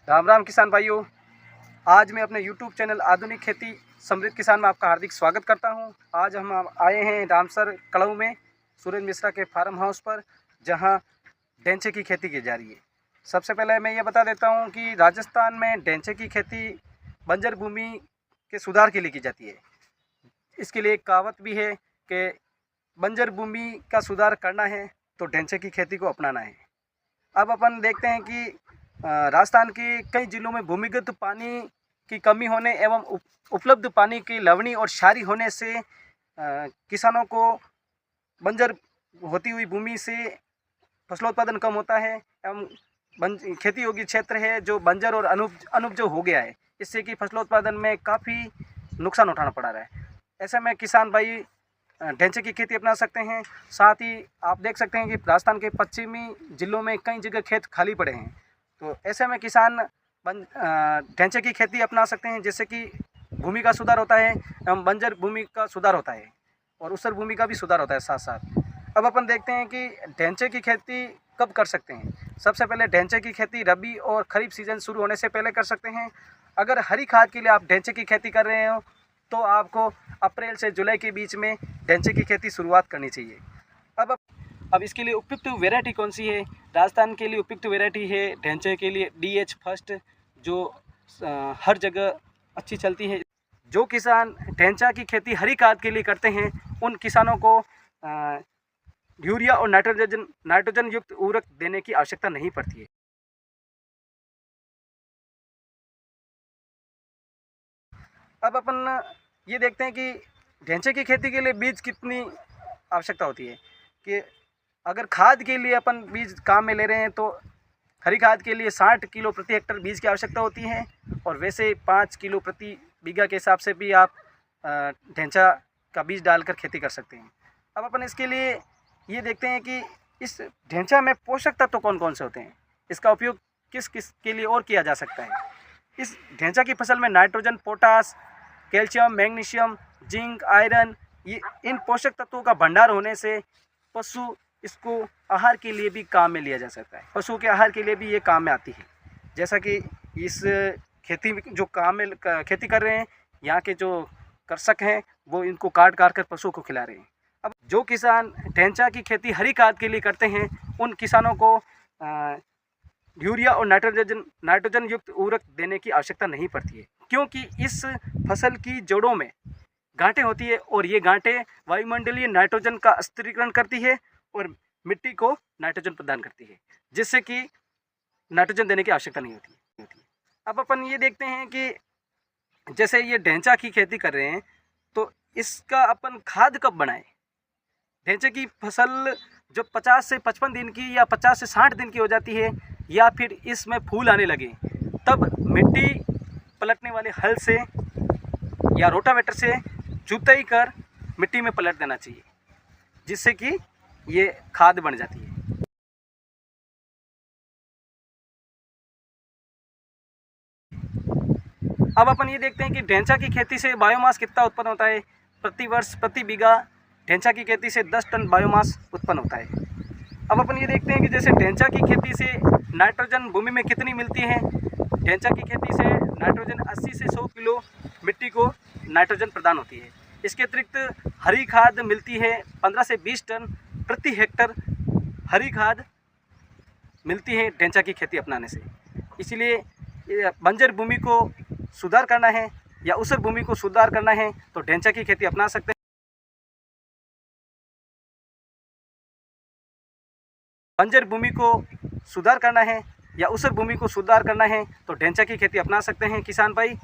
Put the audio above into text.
राम राम किसान भाइयों। आज मैं अपने YouTube चैनल आधुनिक खेती समृद्ध किसान में आपका हार्दिक स्वागत करता हूं। आज हम आए हैं रामसर कड़ऊ में सुरेंद्र मिश्रा के फार्म हाउस पर, जहां ढेंचे की खेती की जा रही है। सबसे पहले मैं ये बता देता हूं कि राजस्थान में ढेंचे की खेती बंजर भूमि के सुधार के लिए की जाती है। इसके लिए एक कहावत भी है कि बंजर भूमि का सुधार करना है तो ढेंचे की खेती को अपनाना है। अब अपन देखते हैं कि राजस्थान के कई जिलों में भूमिगत पानी की कमी होने एवं उपलब्ध पानी की लवणी और क्षारीय होने से किसानों को बंजर होती हुई भूमि से फसलोत्पादन कम होता है एवं खेती योग्य क्षेत्र है जो बंजर और अनुपजाऊ हो गया है। इससे कि फसलोत्पादन में काफ़ी नुकसान उठाना पड़ रहा है। ऐसे में किसान भाई ढेंचे की खेती अपना सकते हैं। साथ ही आप देख सकते हैं कि राजस्थान के पश्चिमी जिलों में कई जगह खेत खाली पड़े हैं, तो ऐसे में किसान ढेंचे की खेती अपना सकते हैं, जिससे कि भूमि का सुधार होता है एवं बंजर भूमि का सुधार होता है और ऊसर भूमि का भी सुधार होता है साथ साथ। अब अपन देखते हैं कि ढेंचे की खेती कब कर सकते हैं। सबसे पहले ढेंचे की खेती रबी और खरीफ सीजन शुरू होने से पहले कर सकते हैं। अगर हरी खाद के लिए आप ढेंचे की खेती कर रहे हो तो आपको अप्रैल से जुलाई के बीच में ढेंचे की खेती शुरुआत करनी चाहिए। अब इसके लिए उपयुक्त वैरायटी कौन सी है? राजस्थान के लिए उपयुक्त वैरायटी है ढेंचे के लिए DH फर्स्ट, जो हर जगह अच्छी चलती है। जो किसान ढेंचा की खेती हरी खाद के लिए करते हैं उन किसानों को यूरिया और नाइट्रोजन युक्त उर्वरक देने की आवश्यकता नहीं पड़ती है। अब अपन ये देखते हैं कि ढेंचे की खेती के लिए बीज कितनी आवश्यकता होती है। कि अगर खाद के लिए अपन बीज काम में ले रहे हैं तो हरी खाद के लिए 60 किलो प्रति हेक्टर बीज की आवश्यकता होती है, और वैसे 5 किलो प्रति बीघा के हिसाब से भी आप ढेंचा का बीज डालकर खेती कर सकते हैं। अब अपन इसके लिए ये देखते हैं कि इस ढेंचा में पोषक तत्व कौन कौन से होते हैं, इसका उपयोग किस किस के लिए और किया जा सकता है। इस ढेंचा की फसल में nitrogen, potash, calcium, magnesium, zinc, iron, ये इन पोषक तत्वों का भंडार होने से पशु इसको आहार के लिए भी काम में लिया जा सकता है। पशुओं के आहार के लिए भी ये काम में आती है। जैसा कि इस खेती जो काम में खेती कर रहे हैं, यहाँ के जो कृषक हैं वो इनको काट कर पशुओं को खिला रहे हैं। अब जो किसान ढेंचा की खेती हरी खाद के लिए करते हैं उन किसानों को यूरिया और नाइट्रोजन युक्त उर्वरक देने की आवश्यकता नहीं पड़ती है, क्योंकि इस फसल की जड़ों में गांठें होती है और ये गांठें वायुमंडलीय नाइट्रोजन का स्थिरीकरण करती है और मिट्टी को नाइट्रोजन प्रदान करती है, जिससे कि नाइट्रोजन देने की आवश्यकता नहीं होती है। अब अपन ये देखते हैं कि जैसे ये ढेंचा की खेती कर रहे हैं तो इसका अपन खाद कब बनाएं। ढेंचे की फसल जो 50 से 55 दिन की या 50 से 60 दिन की हो जाती है, या फिर इसमें फूल आने लगे, तब मिट्टी पलटने वाले हल से या रोटावेटर से जुताई कर मिट्टी में पलट देना चाहिए, जिससे कि ये खाद बन जाती है। अब अपन ये देखते हैं कि ढेंचा की खेती से बायोमास कितना उत्पन्न होता है। प्रति वर्ष प्रति बीघा ढेंचा की खेती से 10 टन बायोमास उत्पन्न होता है। अब अपन ये देखते हैं कि जैसे ढेंचा की खेती से नाइट्रोजन भूमि में कितनी मिलती है। ढेंचा की खेती से नाइट्रोजन 80 से 100 किलो मिट्टी को नाइट्रोजन प्रदान होती है। इसके अतिरिक्त हरी खाद मिलती है 15 से 20 टन प्रति हेक्टर हरी खाद मिलती है ढेंचा की खेती अपनाने से। इसलिए बंजर भूमि को सुधार करना है या ऊसर भूमि को सुधार करना है तो ढेंचा की खेती अपना सकते हैं। बंजर भूमि को सुधार करना है या ऊसर भूमि को सुधार करना है तो ढेंचा की खेती अपना सकते हैं किसान भाई।